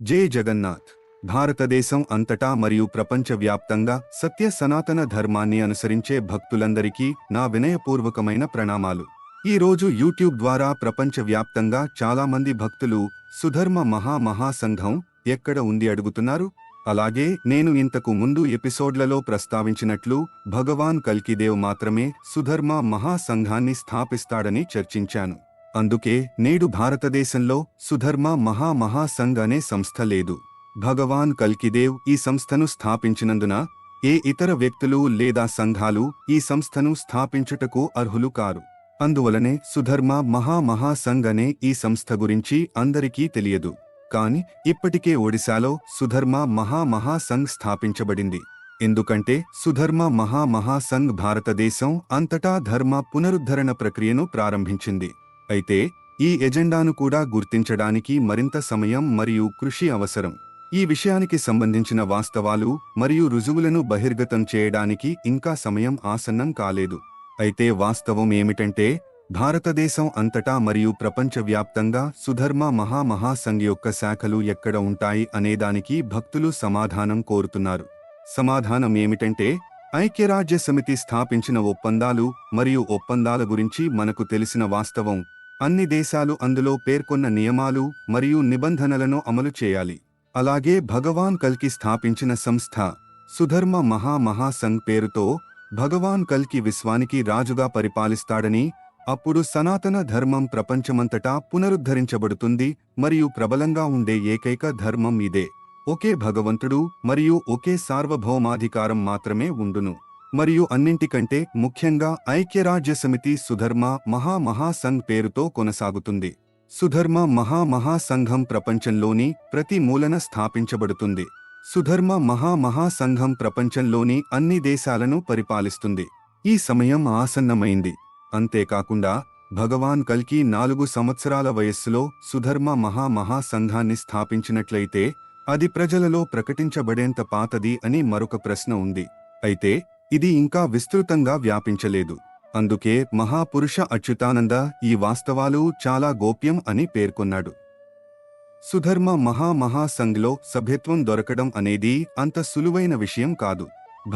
జై జగన్నాథ్. భారతదేశం అంతటా మరియు ప్రపంచవ్యాప్తంగా సత్య సనాతన ధర్మాన్ని అనుసరించే భక్తులందరికీ నా వినయపూర్వకమైన ప్రణామాలు. ఈ రోజు యూట్యూబ్ ద్వారా ప్రపంచవ్యాప్తంగా చాలా మంది భక్తులు సుధర్మ మహాసంఘం ఎక్కడ ఉంది అడుగుతున్నారు. అలాగే నేను ఇంతకు ముందు ఎపిసోడ్లలో ప్రస్తావించినట్లు భగవాన్ కల్కిదేవ్ మాత్రమే సుధర్మ మహాసంఘాన్ని స్థాపిస్తాడని చర్చించాను. అందుకే నేడు భారతదేశంలో సుధర్మ మహాసంఘ్ అనే సంస్థ లేదు. భగవాన్ కల్కిదేవ్ ఈ సంస్థను స్థాపించినందున ఏ ఇతర వ్యక్తులు లేదా సంఘాలు ఈ సంస్థను స్థాపించుటకు అర్హులు కారు. అందువలనే సుధర్మ మహాసంఘ్ అనే ఈ సంస్థ గురించి అందరికీ తెలియదు. కాని ఇప్పటికే ఒడిశాలో సుధర్మ మహాసంఘ్ స్థాపించబడింది. ఎందుకంటే సుధర్మ మహాసంఘ్ భారతదేశం అంతటా ధర్మ పునరుద్ధరణ ప్రక్రియను ప్రారంభించింది. అయితే ఈ ఎజెండాను కూడా గుర్తించడానికి మరింత సమయం మరియు కృషి అవసరం. ఈ విషయానికి సంబంధించిన వాస్తవాలు మరియు రుజువులను బహిర్గతం చేయడానికి ఇంకా సమయం ఆసన్నం కాలేదు. అయితే వాస్తవం ఏమిటంటే భారతదేశం అంతటా మరియు ప్రపంచవ్యాప్తంగా సుధర్మ మహాసంఘ్ యొక్క శాఖలు ఎక్కడ ఉంటాయి అనేదానికి భక్తులు సమాధానం కోరుతున్నారు. సమాధానం ఏమిటంటే ఐక్యరాజ్యసమితి స్థాపించిన ఒప్పందాలు మరియు ఒప్పందాల గురించి మనకు తెలిసిన వాస్తవం అన్ని దేశాలు అందులో పేర్కొన్న నియమాలు మరియు నిబంధనలను అమలు చేయాలి. అలాగే భగవాన్ కల్కి స్థాపించిన సంస్థ సుధర్మ మహాసంఘ్ పేరుతో భగవాన్ కల్కి విశ్వానికి రాజుగా పరిపాలిస్తాడని, అప్పుడు సనాతన ధర్మం ప్రపంచమంతటా పునరుద్ధరించబడుతుంది మరియు ప్రబలంగా ఉండే ఏకైక ధర్మం ఇదే. ఒకే భగవంతుడు మరియు ఒకే సార్వభౌమాధికారం మాత్రమే ఉండును. మరియు అన్నింటికంటే ముఖ్యంగా ఐక్యరాజ్యసమితి సుధర్మ మహాసంఘ్ పేరుతో కొనసాగుతుంది. సుధర్మ మహాసంఘం ప్రపంచంలోని ప్రతి మూలన స్థాపించబడుతుంది. సుధర్మ మహాసంఘం ప్రపంచంలోని అన్ని దేశాలను పరిపాలిస్తుంది. ఈ సమయం ఆసన్నమైంది. అంతేకాకుండా భగవాన్ కల్కి 4 సంవత్సరాల వయస్సులో సుధర్మ మహాసంఘాన్ని స్థాపించినట్లయితే అది ప్రజలలో ప్రకటించబడేంత పాతది అని మరొక ప్రశ్న ఉంది. అయితే ఇది ఇంకా విస్తృతంగా వ్యాపించలేదు. అందుకే మహాపురుష అచ్యుతానంద ఈ వాస్తవాలు చాలా గోప్యం అని పేర్కొన్నాడు. సుధర్మ మహాసంఘ్లో సభ్యత్వం దొరకడం అనేది అంత సులువైన విషయం కాదు.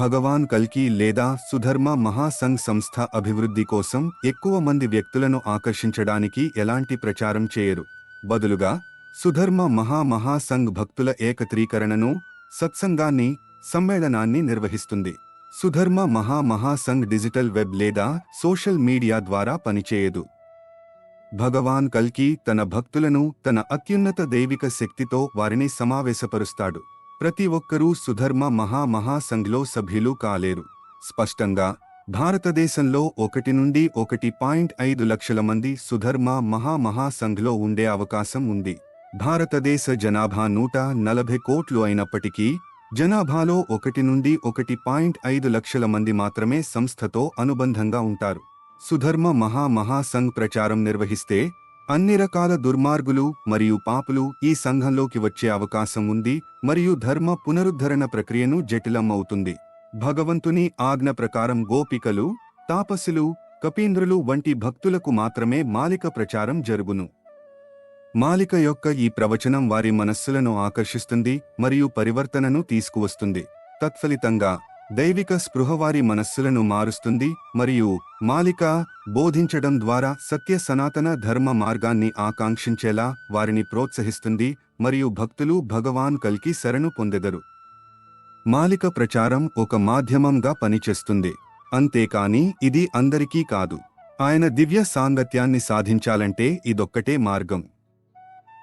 భగవాన్ కల్కి లేదా సుధర్మ మహాసంఘ్ సంస్థ అభివృద్ధి కోసం ఎక్కువ మంది వ్యక్తులను ఆకర్షించడానికి ఎలాంటి ప్రచారం చేయరు. బదులుగా సుధర్మ మహాసంఘ్ భక్తుల ఏకత్రీకరణను, సత్సంగాన్ని, సమ్మేళనాన్ని నిర్వహిస్తుంది. సుధర్మ మహాసంఘ్ డిజిటల్ వెబ్ లేదా సోషల్ మీడియా ద్వారా పనిచేయదు. భగవాన్ కల్కి తన భక్తులను తన అత్యున్నత దైవిక శక్తితో వారిని సమావేశపరుస్తాడు. ప్రతి ఒక్కరూ సుధర్మ మహాసంఘ్లో సభ్యులు కాలేరు. స్పష్టంగా భారతదేశంలో 1 నుండి 1.5 లక్షల మంది సుధర్మ మహాసంఘ్లో ఉండే అవకాశం ఉంది. భారతదేశ జనాభా 140 కోట్లు అయినప్పటికీ జనాభాలో 1 నుండి 1.5 లక్షల మంది మాత్రమే సంస్థతో అనుబంధంగా ఉంటారు. సుధర్మ మహాసంఘ్ ప్రచారం నిర్వహిస్తే అన్ని రకాల దుర్మార్గులు మరియు పాపులు ఈ సంఘంలోకి వచ్చే అవకాశం ఉంది మరియు ధర్మ పునరుద్ధరణ ప్రక్రియను జటిలం అవుతుంది. భగవంతుని ఆజ్ఞ ప్రకారం గోపికలు, తాపసులు, కపీంద్రులు వంటి భక్తులకు మాత్రమే మాలిక ప్రచారం జరుగును. మాలిక యొక్క ఈ ప్రవచనం వారి మనస్సులను ఆకర్షిస్తుంది మరియు పరివర్తనను తీసుకువస్తుంది. తత్ఫలితంగా దైవిక స్పృహ వారి మనస్సులను మారుస్తుంది మరియు మాలిక బోధించడం ద్వారా సత్య సనాతన ధర్మ మార్గాన్ని ఆకాంక్షించేలా వారిని ప్రోత్సహిస్తుంది మరియు భక్తులు భగవాన్ కల్కి శరణు పొందెదరు. మాలిక ప్రచారం ఒక మాధ్యమంగా పనిచేస్తుంది. అంతేకాని ఇది అందరికీ కాదు. ఆయన దివ్య సాంగత్యాన్ని సాధించాలంటే ఇదొక్కటే మార్గం.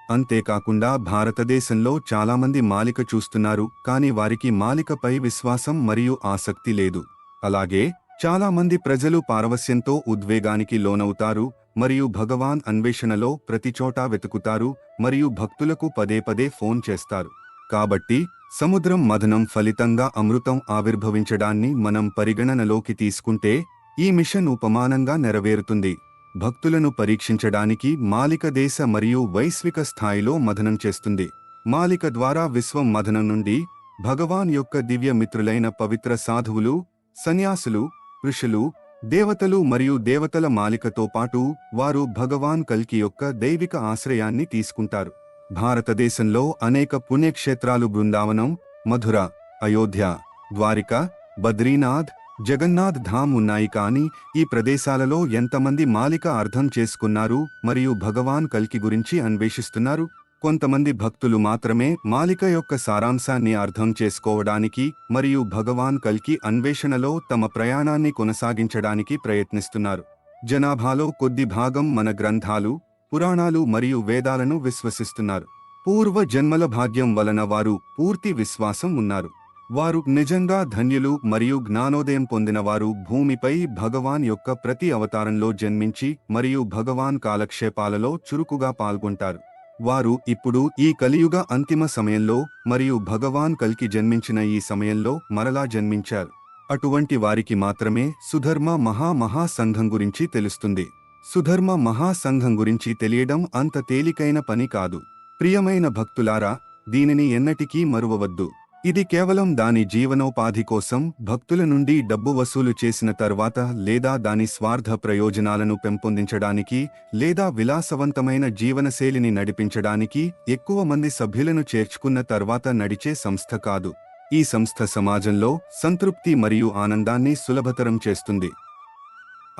అంతేకాకుండా భారతదేశంలో చాలామంది మాలిక చూస్తున్నారు, కాని వారికి మాలికపై విశ్వాసం మరియు ఆసక్తి లేదు. అలాగే చాలామంది ప్రజలు పారవస్యంతో ఉద్వేగానికి లోనవుతారు మరియు భగవాన్ అన్వేషణలో ప్రతిచోటా వెతుకుతారు మరియు భక్తులకు పదే ఫోన్ చేస్తారు. కాబట్టి సముద్రం మథనం ఫలితంగా అమృతం ఆవిర్భవించడాన్ని మనం పరిగణనలోకి తీసుకుంటే ఈ మిషన్ ఉపమానంగా నెరవేరుతుంది. భక్తులను పరీక్షించడానికి మాలిక దేశ మరియు వైశ్విక స్థాయిలో మథనం చేస్తుంది. మాలిక ద్వారా విశ్వం మథనం నుండి భగవాన్ యొక్క దివ్య మిత్రులైన పవిత్ర సాధువులు, సన్యాసులు, ఋషులు, దేవతలు మరియు దేవతల మాలికతో పాటు వారు భగవాన్ కల్కి యొక్క దైవిక ఆశ్రయాన్ని తీసుకుంటారు. భారతదేశంలో అనేక పుణ్యక్షేత్రాలు బృందావనం, మధుర, అయోధ్య, ద్వారిక, బద్రీనాథ్, జగన్నాథ్ ధామ్ ఉన్నాయి. కానీ ఈ ప్రదేశాలలో ఎంతమంది మాలిక అర్థం చేసుకున్నారు మరియు భగవాన్ కల్కి గురించి అన్వేషిస్తున్నారు? కొంతమంది భక్తులు మాత్రమే మాలిక యొక్క సారాంశాన్ని అర్థం చేసుకోవడానికి మరియు భగవాన్ కల్కి అన్వేషణలో తమ ప్రయాణాన్ని కొనసాగించడానికి ప్రయత్నిస్తున్నారు. జనాభాలో కొద్ది భాగం మన గ్రంథాలు, పురాణాలు మరియు వేదాలను విశ్వసిస్తున్నారు. పూర్వ జన్మల భాగ్యం వలన వారు పూర్తి విశ్వాసం ఉన్నారు. వారు నిజంగా ధన్యులు మరియు జ్ఞానోదయం పొందినవారు. భూమిపై భగవాన్ యొక్క ప్రతి అవతారంలో జన్మించి మరియు భగవాన్ కాలక్షేపాలలో చురుకుగా పాల్గొంటారు. వారు ఇప్పుడు ఈ కలియుగ అంతిమ సమయంలో మరియు భగవాన్ కల్కి జన్మించిన ఈ సమయంలో మరలా జన్మించారు. అటువంటి వారికి మాత్రమే సుధర్మ మహాసంఘం గురించి తెలుస్తుంది. సుధర్మ మహాసంఘం గురించి తెలియడం అంత తేలికైన పని కాదు. ప్రియమైన భక్తులారా, దీనిని ఎన్నటికీ మరువవద్దు. ఇది కేవలం దాని జీవనోపాధి కోసం భక్తుల నుండి డబ్బు వసూలు చేసిన తర్వాత, లేదా దాని స్వార్థ ప్రయోజనాలను పెంపొందించడానికి, లేదా విలాసవంతమైన జీవనశైలిని నడిపించడానికి ఎక్కువ మంది సభ్యులను చేర్చుకున్న తర్వాత నడిచే సంస్థ కాదు. ఈ సంస్థ సమాజంలో సంతృప్తి మరియు ఆనందాన్ని సులభతరం చేస్తుంది.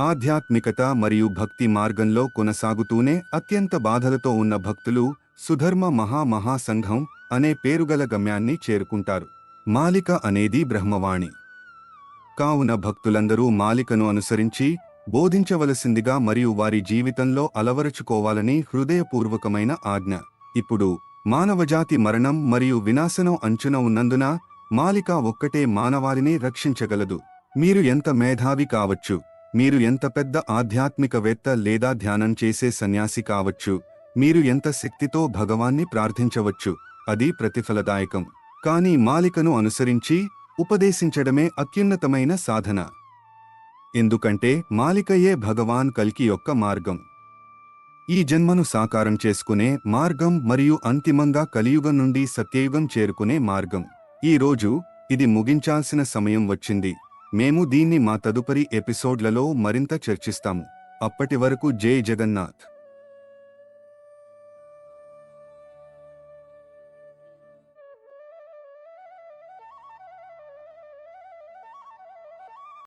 ఆధ్యాత్మికత మరియు భక్తి మార్గంలో కొనసాగుతూనే అత్యంత బాధలతో ఉన్న భక్తులు సుధర్మ మహాసంఘం అనే పేరుగల గమ్యాన్ని చేరుకుంటారు. మాలిక అనేది బ్రహ్మవాణి. కావున భక్తులందరూ మాలికను అనుసరించి బోధించవలసిందిగా మరియు వారి జీవితంలో అలవరుచుకోవాలని హృదయపూర్వకమైన ఆజ్ఞ. ఇప్పుడు మానవజాతి మరణం మరియు వినాశనం అంచున ఉన్నందున మాలిక ఒక్కటే మానవాళిని రక్షించగలదు. మీరు ఎంత మేధావి కావచ్చు, మీరు ఎంత పెద్ద ఆధ్యాత్మికవేత్త లేదా ధ్యానం చేసే సన్యాసి కావచ్చు, మీరు ఎంత శక్తితో భగవాన్ని ప్రార్థించవచ్చు, అది ప్రతిఫలదాయకం. కానీ మాలికను అనుసరించి ఉపదేశించడమే అత్యున్నతమైన సాధన. ఎందుకంటే మాలికయే భగవాన్ కల్కి యొక్క మార్గం. ఈ జన్మను సాకారం చేసుకునే మార్గం మరియు అంతిమంగా కలియుగం నుండి సత్యయుగం చేరుకునే మార్గం. ఈ రోజు ఇది ముగించాల్సిన సమయం వచ్చింది. మేము దీన్ని మా తదుపరి ఎపిసోడ్లలో మరింత చర్చిస్తాము. అప్పటి వరకు జై జగన్నాథ్.